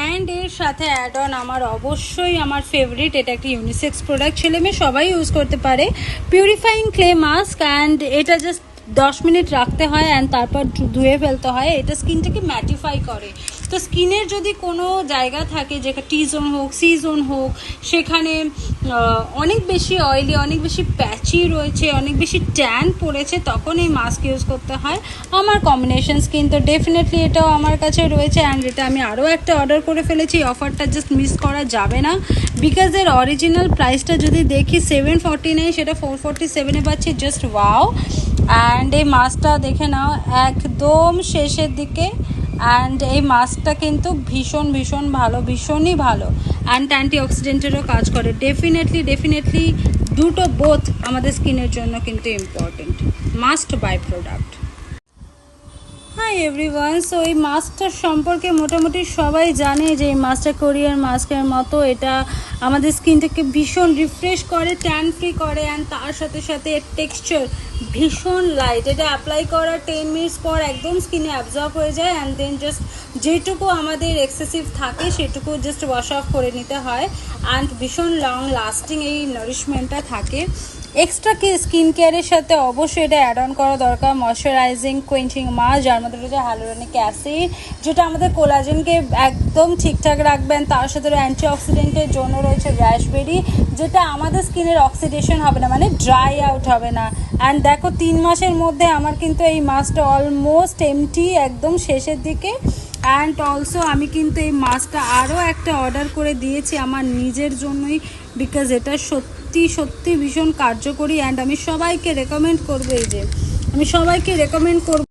And এর সাথে add on আমার অবশ্যই আমার ফেভারিট, এটা একটা ইউনিসেক্স প্রোডাক্ট, ছেলে মেয়ে সবাই ইউজ করতে পারে, পিউরিফাইং ক্লে মাস্ক। অ্যান্ড এটা জাস্ট 10 মিনিট রাখতে হয় অ্যান্ড তারপর ধুয়ে ফেলতে হয়। এটা স্কিনটাকে ম্যাটিফাই করে। তো স্কিনের যদি কোনো জায়গা থাকে, যেটা টি জোন হোক, সি জোন হোক, সেখানে অনেক বেশি অয়েলি, অনেক বেশি প্যাচি রয়েছে, অনেক বেশি ট্যান পড়েছে, তখন এই মাস্ক ইউজ করতে হয়। আমার কম্বিনেশন স্কিন, তো ডেফিনেটলি এটাও আমার কাছে রয়েছে। অ্যান্ড এটা আমি আরও একটা অর্ডার করে ফেলেছি। অফারটা জাস্ট মিস করা যাবে না, বিকজ এর অরিজিনাল প্রাইসটা যদি দেখি 749, সেটা 447-এ পাচ্ছি। Just wow. অ্যান্ড এই মাস্কটা দেখে নাও, একদম শেষের দিকে। অ্যান্ড এই মাস্কটা কিন্তু ভীষণ ভীষণ ভালো, ভীষণই ভালো। অ্যান্ড অ্যান্টিঅক্সিডেন্টেরও কাজ করে। ডেফিনেটলি দুটো বোথ আমাদের স্কিনের জন্য কিন্তু important, must by product. Hi everyone, so এই মাস্কটার সম্পর্কে মোটামুটি সবাই জানে যে এই মাস্কটা কোরিয়ার মাস্কের মতো। এটা আমাদের স্কিনটাকে ভীষণ রিফ্রেশ করে, ট্যান ফ্রি করে। অ্যান্ড তার সাথে সাথে এর টেক্সচার ভীষণ লাইট। এটা অ্যাপ্লাই করার 10 মিনিটস পর একদম স্কিনে অ্যাবজর্ব হয়ে যায়। অ্যান্ড দেন জাস্ট যেটুকু আমাদের এক্সেসিভ থাকে সেটুকু জাস্ট ওয়াশ অফ করে নিতে হয়। অ্যান্ড ভীষণ লং লাস্টিং এই নারিশমেন্টটা থাকে। এক্সট্রা স্কিন কেয়ারের সাথে অবশ্যই এটা অ্যাড অন করা দরকার, ময়শ্চারাইজিং কোয়েঞ্চিং মাস্ক, যার মধ্যে রয়েছে হ্যালুরনিক অ্যাসিড, যেটা আমাদের কোলাজেনকে একদম ঠিকঠাক রাখবেন। তার সাথে অ্যান্টিঅক্সিডেন্টের জন্য রয়েছে রাসবেরি, যেটা আমাদের স্কিনের অক্সিডেশন হবে না, মানে ড্রাই আউট হবে না। অ্যান্ড দেখো 3 মাসের মধ্যে আমার কিন্তু এই মাস্কটা অলমোস্ট এমটি, একদম শেষের দিকে। অ্যান্ড অলসো আমি কিন্তু এই মাস্কটা আরও একটা অর্ডার করে দিয়েছি আমার নিজের জন্যই, বিকজ এটা সত্যি ভীষণ কার্যকরী। অ্যান্ড আমি সবাইকে রেকমেন্ড করবো, এই যে আমি সবাইকে রেকমেন্ড করব